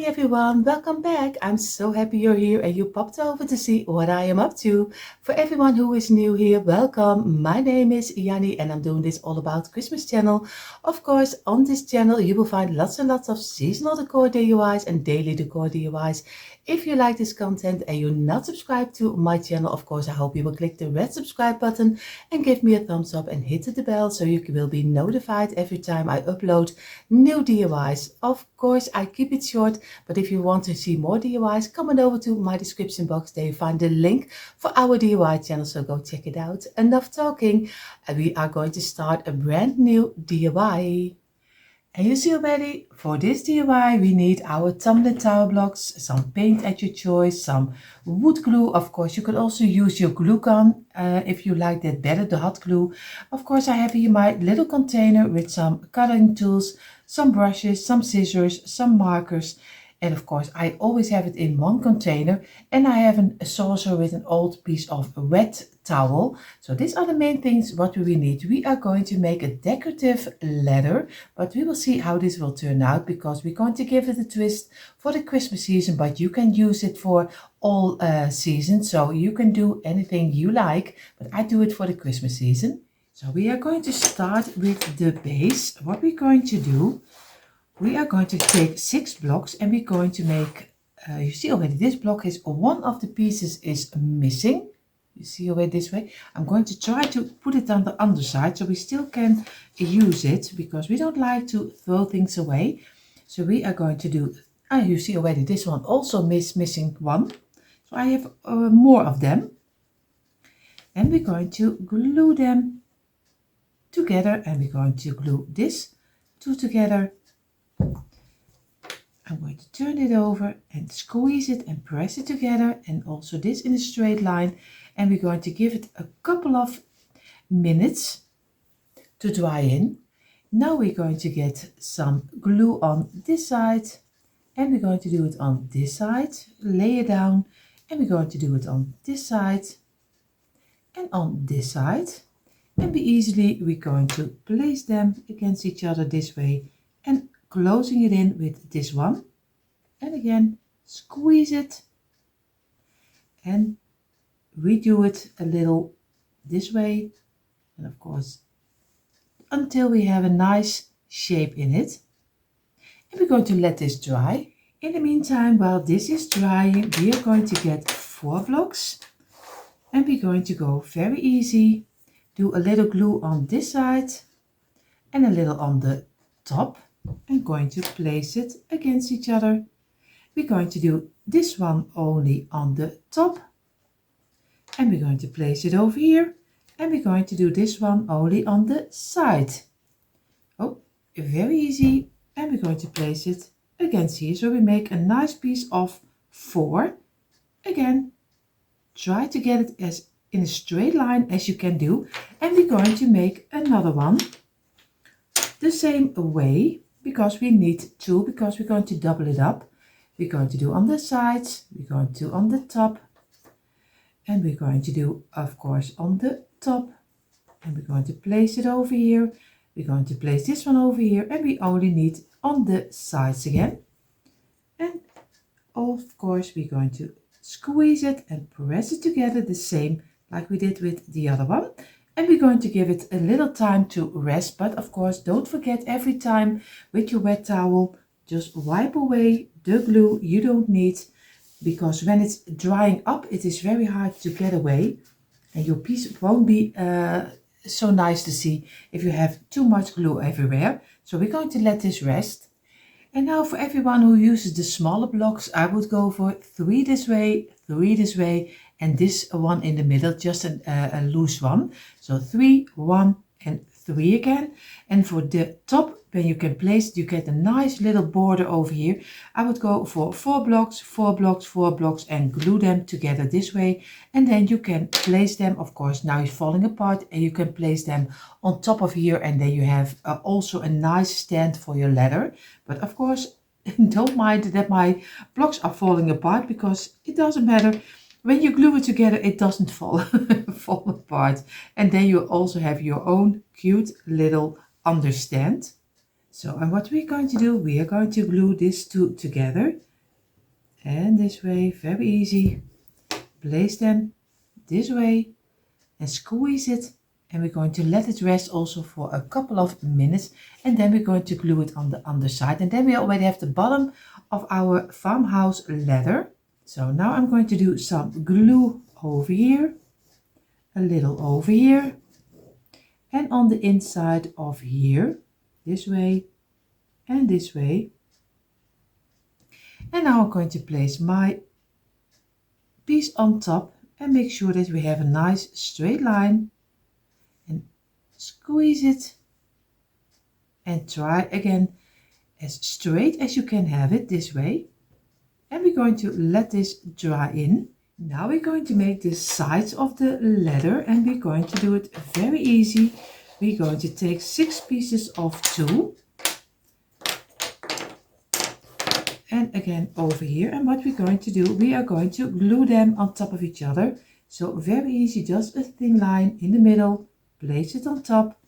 Hey everyone, welcome back. I'm so happy you're here and you popped over to see what I am up to. For everyone who is new here, welcome. My name is Janny and I'm doing this all about Christmas channel. Of course, on this channel you will find lots and lots of seasonal decor DIYs and daily decor DIYs. If you like this content and you're not subscribed to my channel, of course, I hope you will click the red subscribe button and give me a thumbs up and hit the bell so you will be notified every time I upload new DIYs. Of course, I keep it short, but if you want to see more DIYs, come on over to my description box. There you find the link for our DIY channel, so go check it out. Enough talking, we are going to start a brand new DIY. And you see already, for this DIY we need our tumbling tower blocks, some paint at your choice, some wood glue. Of course, you could also use your glue gun if you like that better, the hot glue. Of course, I have here my little container with some cutting tools, some brushes, some scissors, some markers. And of course, I always have it in one container, and I have a saucer with an old piece of wet towel. So these are the main things what we need. We are going to make a decorative ladder, but we will see how this will turn out because we're going to give it a twist for the Christmas season, but you can use it for all seasons. So you can do anything you like, but I do it for the Christmas season. So we are going to start with the base. What we're going to do, we are going to take 6 blocks and we're going to make, you see already this block is, one of the pieces is missing. You see already this way. I'm going to try to put it on the underside so we still can use it because we don't like to throw things away. So we are going to do, you see already this one also missing one. So I have more of them. And we're going to glue them together and we're going to glue this two together. I'm going to turn it over and squeeze it and press it together, and also this in a straight line, and we're going to give it a couple of minutes to dry in. Now we're going to get some glue on this side and we're going to do it on this side, lay it down, and we're going to do it on this side and on this side, and we're going to place them against each other this way and closing it in with this one, and again squeeze it, and we do it a little this way, and of course until we have a nice shape in it, and we're going to let this dry. In the meantime, while this is drying, we are going to get 4 blocks and we're going to go very easy, do a little glue on this side and a little on the top. I'm going to place it against each other. We're going to do this one only on the top, and we're going to place it over here, and we're going to do this one only on the side. Oh, very easy. And we're going to place it against here, so we make a nice piece of 4. Again, try to get it as in a straight line as you can do, and we're going to make another one the same way, because we need 2, because we're going to double it up. We're going to do on the sides, we're going to do on the top, and we're going to do, of course, on the top, and we're going to place it over here. We're going to place this one over here, and we only need on the sides again. And of course, we're going to squeeze it and press it together the same like we did with the other one. And we're going to give it a little time to rest, but of course don't forget every time with your wet towel, just wipe away the glue you don't need, because when it's drying up it is very hard to get away and your piece won't be so nice to see if you have too much glue everywhere. So we're going to let this rest. And now for everyone who uses the smaller blocks, I would go for 3 this way, 3 this way, and this one in the middle, just a loose one. So 3, 1 and 3 again. And for the top, when you can place it, you get a nice little border over here. I would go for 4 blocks, 4 blocks, 4 blocks, and glue them together this way. And then you can place them, of course, now it's falling apart, and you can place them on top of here, and then you have also a nice stand for your ladder. But of course, don't mind that my blocks are falling apart, because it doesn't matter. When you glue it together, it doesn't fall apart. And then you also have your own cute little understand. So, and what we're going to do, we are going to glue these two together. and this way, very easy. Place them this way and squeeze it, and we're going to let it rest also for a couple of minutes, and then we're going to glue it on the underside, and then we already have the bottom of our farmhouse leather. So now I'm going to do some glue over here, a little over here, and on the inside of here, this way and this way. And now I'm going to place my piece on top and make sure that we have a nice straight line, and squeeze it and try again as straight as you can have it this way. And we're going to let this dry in. Now we're going to make the sides of the leather, and we're going to do it very easy. We're going to take 6 pieces of 2 and again over here, and what we're going to do, we are going to glue them on top of each other. So very easy, just a thin line in the middle, place it on top,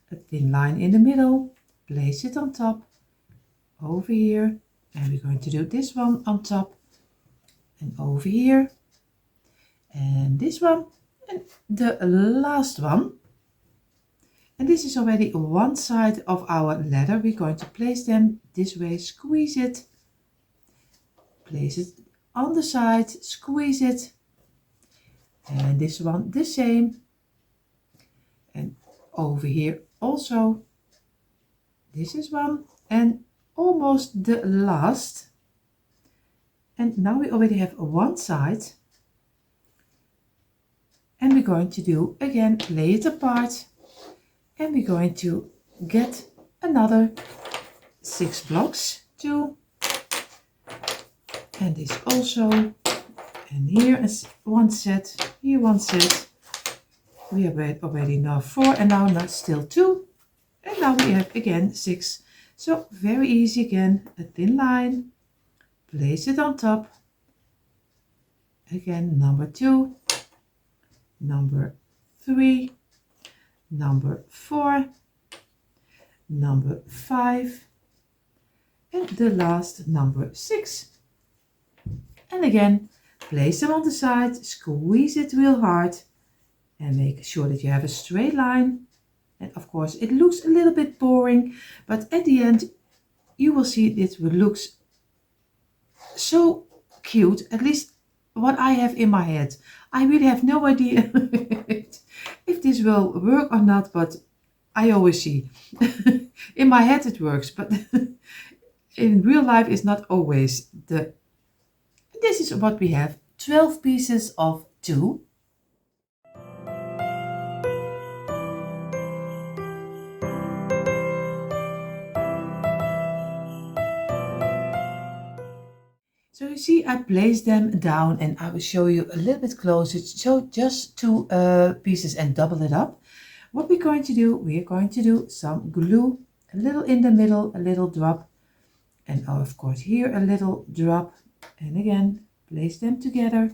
a thin line in the middle, place it on top, over here, and we're going to do this one on top and over here, and this one, and the last one. And this is already one side of our leather. We're going to place them this way, squeeze it, place it on the side, squeeze it, and this one the same, and over here also. This is one, and almost the last. And now we already have one side, and we're going to do again, lay it apart, and we're going to get another 6 blocks, 2, and this also, and here is one set, here one set. We have already now 4, and now not still 2, and now we have again 6. So very easy again, a thin line, place it on top, again number 2, number 3, number 4, number 5, and the last number 6. And again, place them on the side, squeeze it real hard, and make sure that you have a straight line. And of course it looks a little bit boring, but at the end you will see it looks so cute, at least what I have in my head. I really have no idea if this will work or not, but I always see. In my head it works, but in real life it's not always. This is what we have, 12 pieces of 2. So you see, I placed them down, and I will show you a little bit closer. So just 2 pieces and double it up. What we're going to do, we are going to do some glue, a little in the middle, a little drop, and of course here a little drop, and again place them together,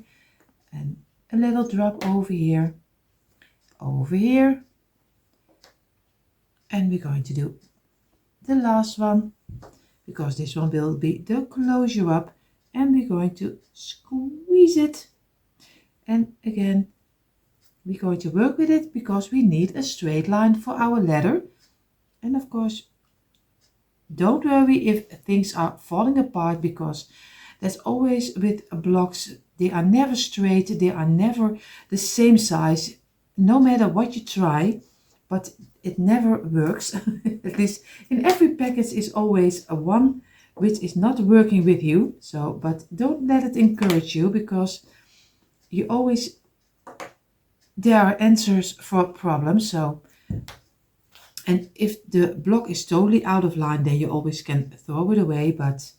and a little drop over here, and we're going to do the last one, because this one will be the closure up, and we're going to squeeze it, and again we're going to work with it because we need a straight line for our leather. And of course don't worry if things are falling apart, because that's always with blocks. They are never straight, they are never the same size, no matter what you try, but it never works. At least in every package is always a one which is not working with you. So, but don't let it encourage you, because you always, there are answers for problems. So, and if the block is totally out of line, then you always can throw it away. But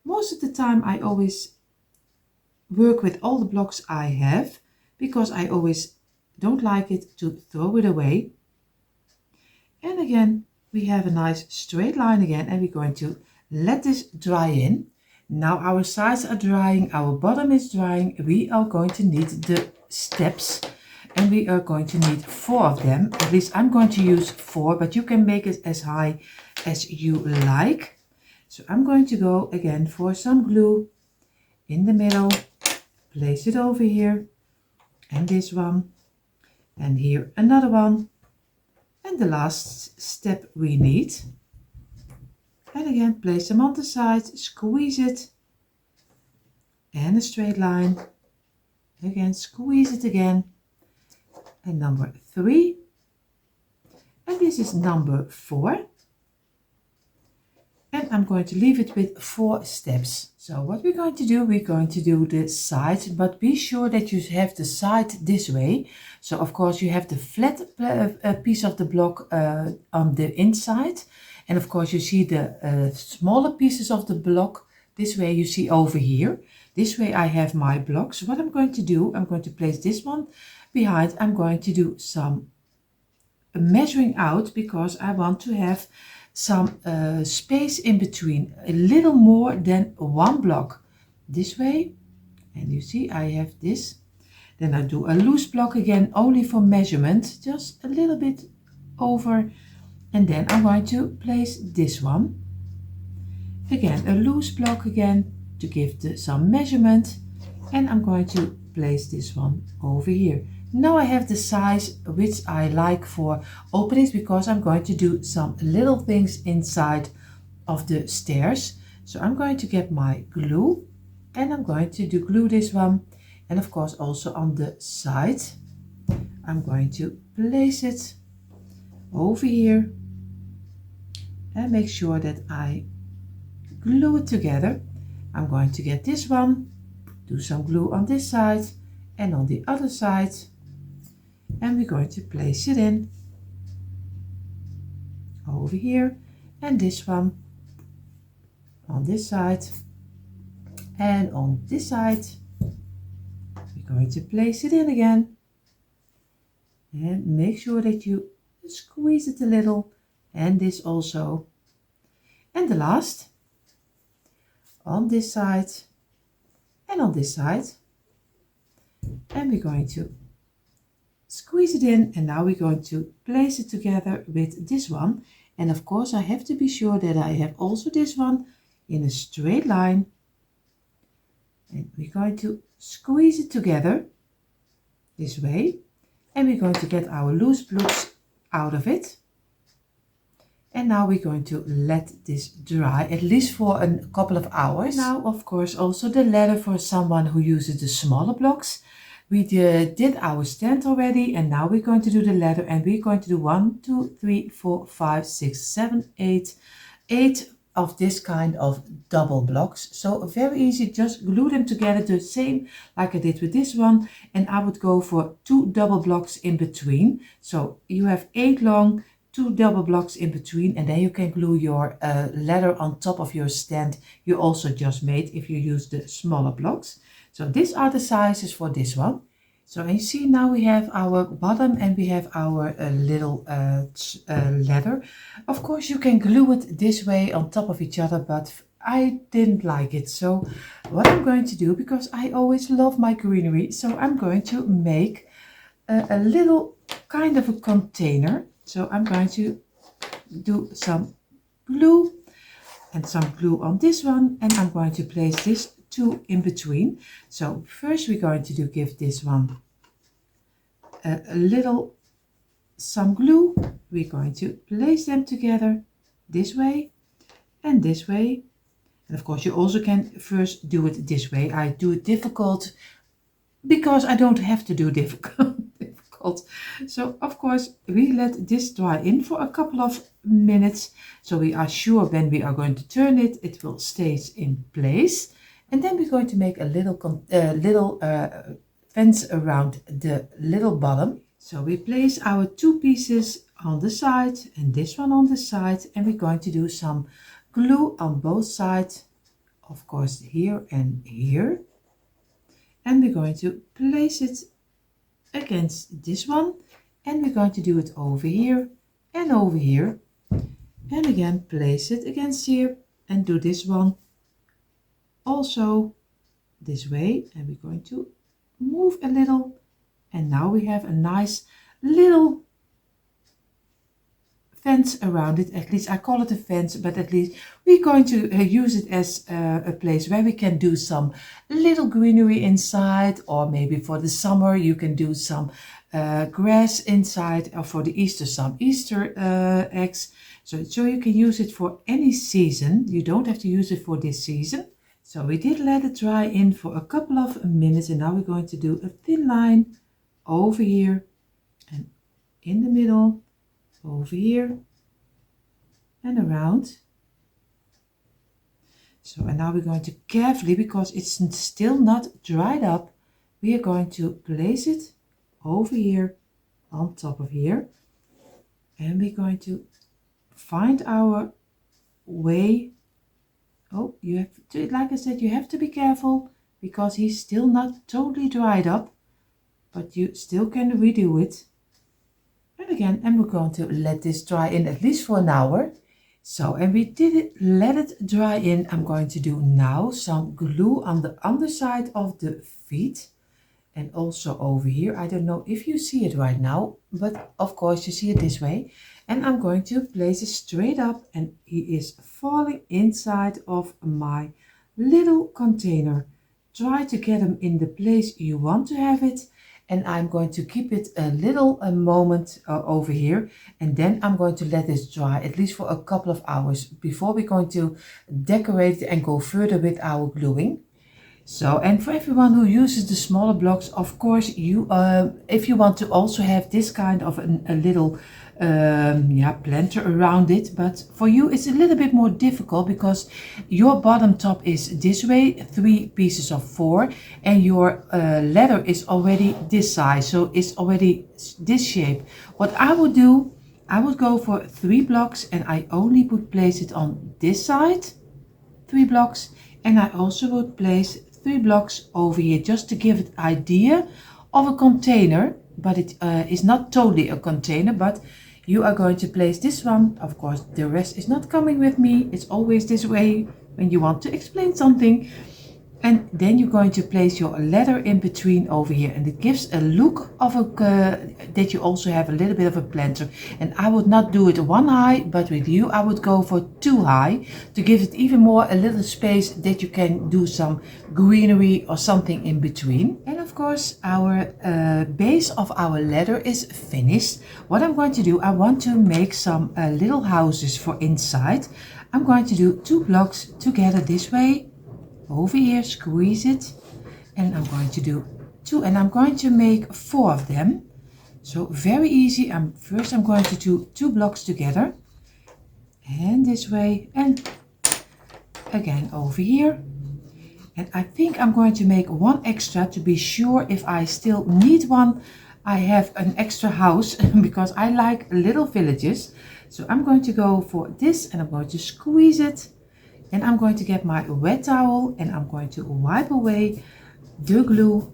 most of the time I always work with all the blocks I have, because I always don't like it to throw it away. And again we have a nice straight line again, and we're going to let this dry in. Now our sides are drying, our bottom is drying. We are going to need the steps, and we are going to need 4 of them. At least I'm going to use 4, but you can make it as high as you like. So I'm going to go again for some glue, in the middle, place it over here, and this one, and here another one, and the last step we need. And again, place them on the side, squeeze it, and a straight line. Again, squeeze it again. And number 3. And this is number 4. And I'm going to leave it with 4 steps. So what we're going to do, we're going to do the side, but be sure that you have the side this way. So of course you have the flat piece of the block on the inside. And of course you see the smaller pieces of the block this way you see over here. This way I have my blocks. What I'm going to do, I'm going to place this one behind. I'm going to do some measuring out because I want to have some space in between, a little more than 1 block this way. And you see I have this. Then I do a loose block again, only for measurement, just a little bit over. And then I'm going to place this one. Again, a loose block again to give some measurement. And I'm going to place this one over here. Now I have the size which I like for openings because I'm going to do some little things inside of the stairs. So I'm going to get my glue and I'm going to glue this one. And of course also on the side, I'm going to place it over here and make sure that I glue it together. I'm going to get this one, do some glue on this side and on the other side. And we're going to place it in over here and this one on this side and on this side. We're going to place it in again and make sure that you squeeze it a little, and this also. And the last on this side and on this side. And we're going to squeeze it in, and now we're going to place it together with this one. And of course I have to be sure that I have also this one in a straight line, and we're going to squeeze it together this way, and we're going to get our loose blocks out of it. And now we're going to let this dry at least for a couple of hours. Now of course also the ladder for someone who uses the smaller blocks. We did our stand already, and now we're going to do the ladder, and we're going to do 1, 2, 3, 4, 5, 6, 7, 8 of this kind of double blocks. So very easy, just glue them together the same like I did with this one, and I would go for 2 double blocks in between. So you have 8 long, 2 double blocks in between, and then you can glue your ladder on top of your stand you also just made if you use the smaller blocks. So these are the sizes for this one. So you see now we have our bottom and we have our little ladder. Of course you can glue it this way on top of each other, but I didn't like it. So what I'm going to do, because I always love my greenery, so I'm going to make a little kind of a container. So I'm going to do some glue and some glue on this one, and I'm going to place this 2 in between. So first we're going to give this one a little some glue. We're going to place them together this way and this way. And of course you also can first do it this way. I do it difficult because I don't have to do difficult. So of course we let this dry in for a couple of minutes, so we are sure when we are going to turn it, it will stay in place. And then we're going to make a little fence around the little bottom. So we place our 2 pieces on the side and this one on the side, and we're going to do some glue on both sides, of course here and here. And we're going to place it against this one, and we're going to do it over here and over here, and again place it against here and do this one also this way. And we're going to move a little, and now we have a nice little fence around it. At least I call it a fence, but at least we're going to use it as a place where we can do some little greenery inside, or maybe for the summer you can do some grass inside, or for the Easter some Easter eggs. So you can use it for any season. You don't have to use it for this season. So we did let it dry in for a couple of minutes, and now we're going to do a thin line over here and in the middle, over here and around. So, and now we're going to carefully, because it's still not dried up, we are going to place it over here on top of here, and we're going to find our way. Oh, you have to, like I said, you have to be careful because he's still not totally dried up, but you still can redo it. And again, and we're going to let this dry in at least for an hour. So, and we did it, let it dry in. I'm going to do now some glue on the underside of the feet and also over here. I don't know if you see it right now, but of course you see it this way. And I'm going to place it straight up, and he is falling inside of my little container. Try to get him in the place you want to have it. And I'm going to keep it a little moment over here, and then I'm going to let this dry at least for a couple of hours before we're going to decorate it and go further with our gluing. So, and for everyone who uses the smaller blocks, of course, you if you want to also have this kind of a little planter around it, but for you it's a little bit more difficult because your bottom top is this way, 3 pieces of 4, and your ladder is already this size, so it's already this shape. What I would do, I would go for 3 blocks, and I only would place it on this side, 3 blocks, and I also would place 3 blocks over here, just to give it idea of a container, but it is not totally a container. But you are going to place this one, of course the rest is not coming with me, it's always this way when you want to explain something. And then you're going to place your ladder in between over here, and it gives a look of a that you also have a little bit of a planter. And I would not do it 1 high, but with you I would go for 2 high to give it even more a little space that you can do some greenery or something in between. And of course our base of our ladder is finished. What I'm going to do, I want to make some little houses for inside. I'm going to do 2 blocks together this way, over here, squeeze it, and I'm going to do 2, and I'm going to make 4 of them. So very easy. First I'm going to do 2 blocks together, and this way, and again over here. And I think I'm going to make 1 extra to be sure if I still need one, I have an extra house because I like little villages. So I'm going to go for this, and I'm going to squeeze it. And I'm going to get my wet towel, and I'm going to wipe away the glue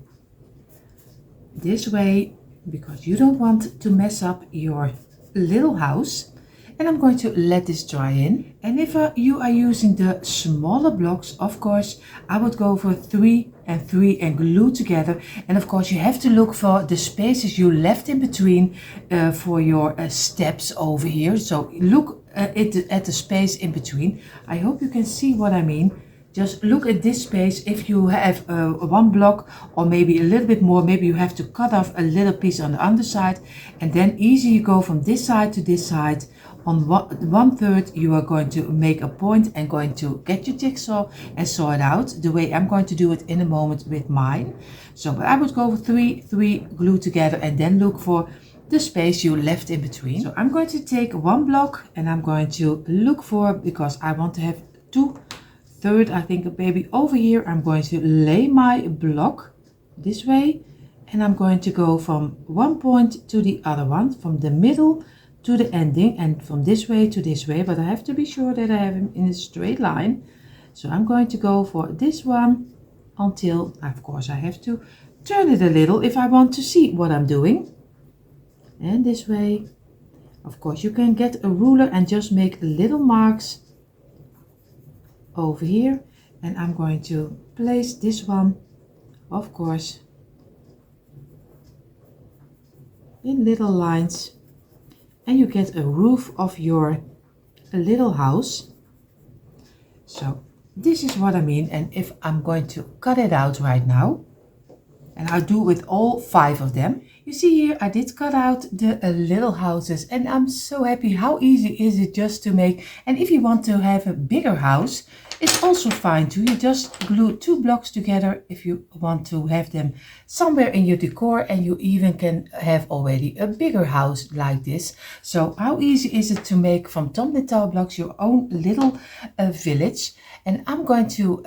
this way, because you don't want to mess up your little house. And I'm going to let this dry in. And if you are using the smaller blocks, of course, I would go for 3 and 3 and glue together. And of course, you have to look for the spaces you left in between for your steps over here. So look at the space in between. I hope you can see what I mean. Just look at this space. If you have 1 block or maybe a little bit more, maybe you have to cut off a little piece on the underside, and then easy you go from this side to this side. On 1/3 you are going to make a point and going to get your jigsaw and saw it out the way I'm going to do it in a moment with mine. So but I would go for 3 3 glue together, and then look for the space you left in between. So I'm going to take 1 block, and I'm going to look for, because I want to have 2/3, I think maybe over here, I'm going to lay my block this way, and I'm going to go from 1 point to the other one, from the middle to the ending, and from this way to this way, but I have to be sure that I have him in a straight line. So I'm going to go for this one until, of course, I have to turn it a little if I want to see what I'm doing. And this way, of course, you can get a ruler and just make little marks over here. And I'm going to place this one, of course, in little lines. and you get a roof of your little house. So this is what I mean, and if I'm going to cut it out right now, and I'll do with all 5 of them. You see here I did cut out the little houses, and I'm so happy. How easy is it just to make? And if you want to have a bigger house, it's also fine too. You just glue 2 blocks together if you want to have them somewhere in your decor, and you even can have already a bigger house like this. So how easy is it to make from tumbling tower blocks your own little village? And I'm going to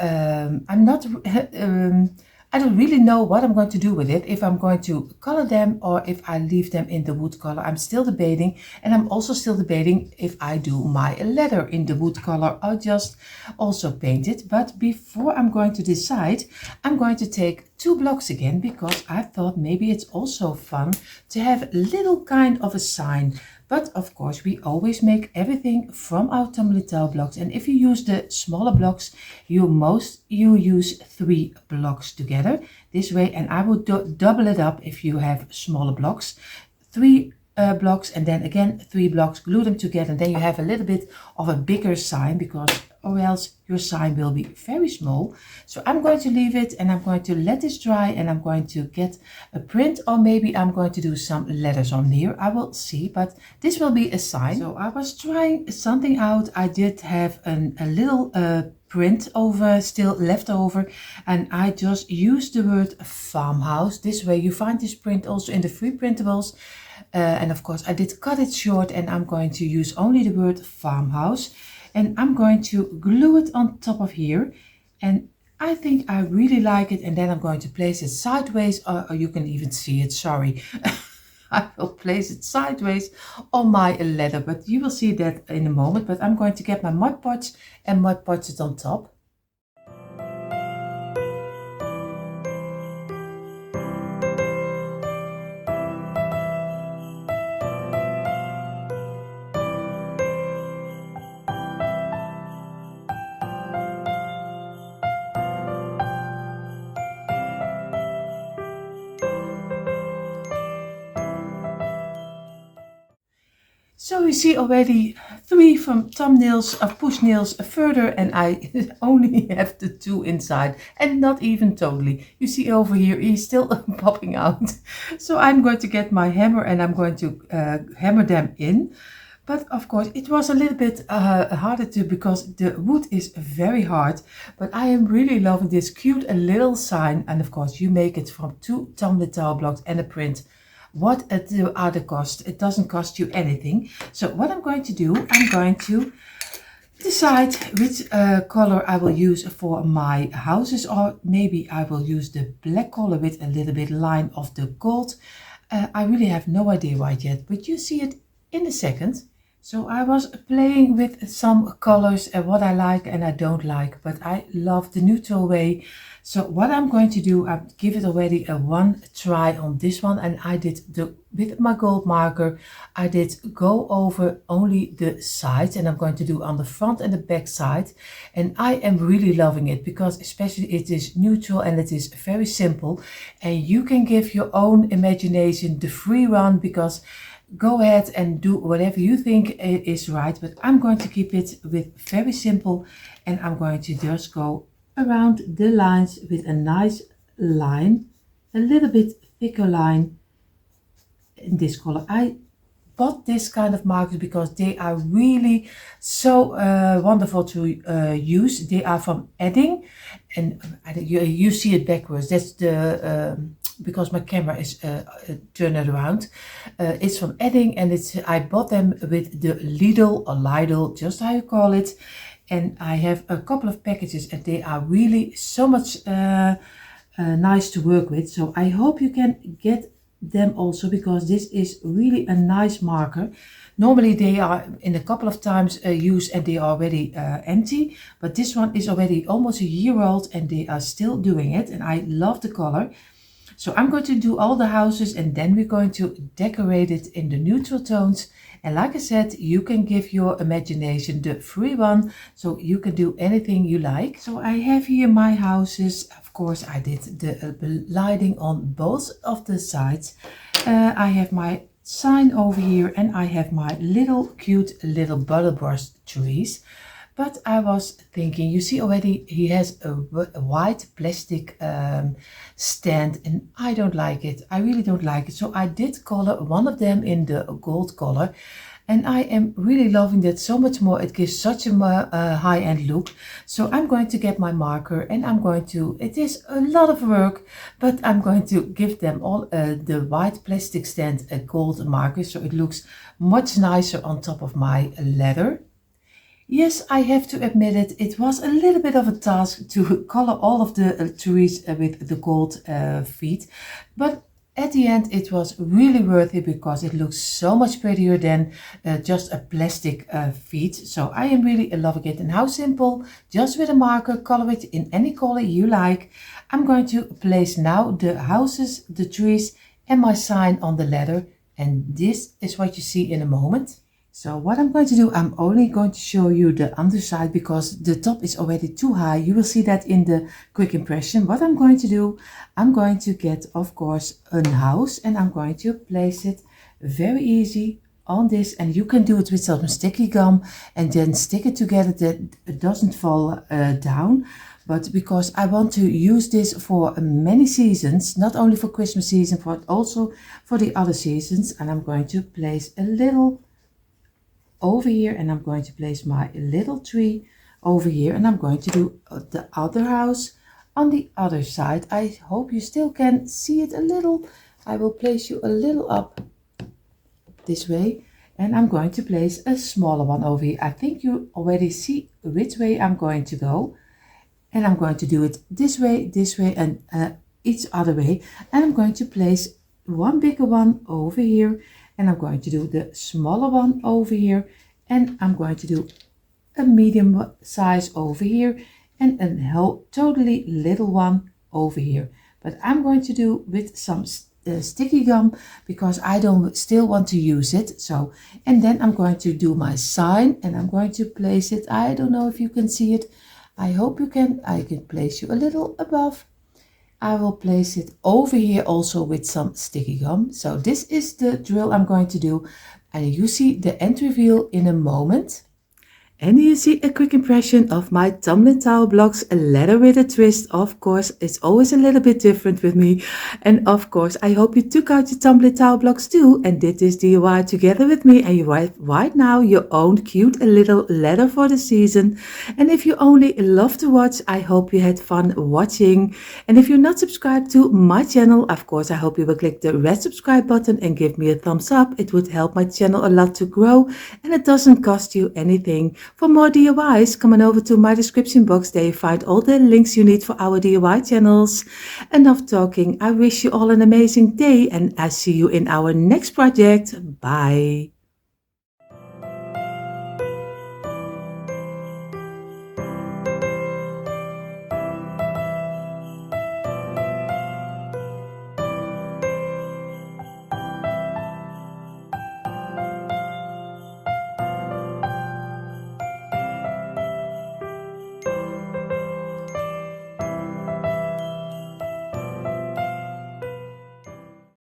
I don't really know what I'm going to do with it, if I'm going to color them or if I leave them in the wood color. I'm still debating, and I'm also still debating if I do my leather in the wood color or just also paint it. But before I'm going to decide, I'm going to take 2 blocks again, because I thought maybe it's also fun to have a little kind of a sign. But of course we always make everything from our tumbling tower blocks, and if you use the smaller blocks, you use 3 blocks together this way, and I will double it up if you have smaller blocks. 3 blocks, and then again 3 blocks, glue them together, and then you have a little bit of a bigger sign, because or else your sign will be very small. So I'm going to leave it, and I'm going to let this dry, and I'm going to get a print, or maybe I'm going to do some letters on here. I will see, but this will be a sign. So I was trying something out. I did have a little print over still left over, and I just used the word farmhouse. This way you find this print also in the free printables. And of course I did cut it short, and I'm going to use only the word farmhouse, and I'm going to glue it on top of here, and I think I really like it. And then I'm going to place it sideways, or you can even see it, sorry. I will place it sideways on my leather, but you will see that in a moment. But I'm going to get my Mod Podge and Mod Podge it on top. So you see already 3 from thumbnails of push nails further, and I only have the 2 inside, and not even totally. You see over here he's still popping out. So I'm going to get my hammer, and I'm going to hammer them in. But of course it was a little bit harder to, because the wood is very hard. But I am really loving this cute little sign, and of course you make it from 2 tumbling tower blocks and a print. What are the costs? It doesn't cost you anything. So what I'm going to do, I'm going to decide which color I will use for my houses, or maybe I will use the black color with a little bit line of the gold. I really have no idea right yet, but you see it in a second. So I was playing with some colors and what I like and I don't like, but I love the neutral way. So what I'm going to do, I give it already a 1 try on this one, and I did with my gold marker, I did go over only the sides, and I'm going to do on the front and the back side. And I am really loving it, because especially it is neutral and it is very simple, and you can give your own imagination the free run, because go ahead and do whatever you think is right. But I'm going to keep it with very simple, and I'm going to just go around the lines with a nice line, a little bit thicker line in this color. I bought this kind of markers because they are really so wonderful to use. They are from Edding, and you see it backwards. That's the because my camera is turned around. It's from Edding, and I bought them with the Lidl or Lidl, just how you call it. And I have a couple of packages, and they are really so much nice to work with. So I hope you can get them also, because this is really a nice marker. Normally they are in a couple of times used and they are already empty, but this one is already almost a year old and they are still doing it, and I love the color. So I'm going to do all the houses, and then we're going to decorate it in the neutral tones. And like I said, you can give your imagination the free one, so you can do anything you like. So I have here my houses. Of course, I did the lighting on both of the sides. I have my sign over here, and I have my little cute little butterbrush trees. But I was thinking, you see already he has a white plastic stand, and I don't like it. I really don't like it. So I did color one of them in the gold color, and I am really loving that so much more. It gives such a high-end look. So I'm going to get my marker, and I'm going to, it is a lot of work, but I'm going to give them all the white plastic stand a gold marker, so it looks much nicer on top of my leather. Yes, I have to admit it, it was a little bit of a task to color all of the trees with the gold feet, but at the end it was really worth it because it looks so much prettier than just a plastic feet. So I am really loving it. And how simple, just with a marker, color it in any color you like. I'm going to place now the houses, the trees and my sign on the ladder, and this is what you see in a moment. So what I'm going to do, I'm only going to show you the underside because the top is already too high. You will see that in the quick impression. What I'm going to do, I'm going to get, of course, a house, and I'm going to place it very easy on this. And you can do it with some sticky gum and then stick it together that it doesn't fall down. But because I want to use this for many seasons, not only for Christmas season, but also for the other seasons. And I'm going to place a little over here, and I'm going to place my little tree over here, and I'm going to do the other house on the other side. I hope you still can see it a little. I will place you a little up this way, and I'm going to place a smaller one over here. I think you already see which way I'm going to go, and I'm going to do it this way, and each other way. And I'm going to place one bigger one over here, and I'm going to do the smaller one over here, and I'm going to do a medium size over here and a whole totally little one over here. But I'm going to do with some sticky gum because I don't still want to use it. So, and then I'm going to do my sign, and I'm going to place it. I don't know if you can see it. I hope you can. I can place you a little above. I will place it over here also with some sticky gum. So this is the drill I'm going to do, and you see the end reveal in a moment. And you see a quick impression of my tumbling tower blocks, a ladder with a twist. Of course, it's always a little bit different with me. And of course, I hope you took out your tumbling tower blocks too and did this DIY together with me. And you have right now your own cute little ladder for the season. And if you only love to watch, I hope you had fun watching. And if you're not subscribed to my channel, of course, I hope you will click the red subscribe button and give me a thumbs up. It would help my channel a lot to grow, and it doesn't cost you anything. For more DIYs, come on over to my description box. There you find all the links you need for our DIY channels. Enough talking. I wish you all an amazing day, and I see you in our next project. Bye.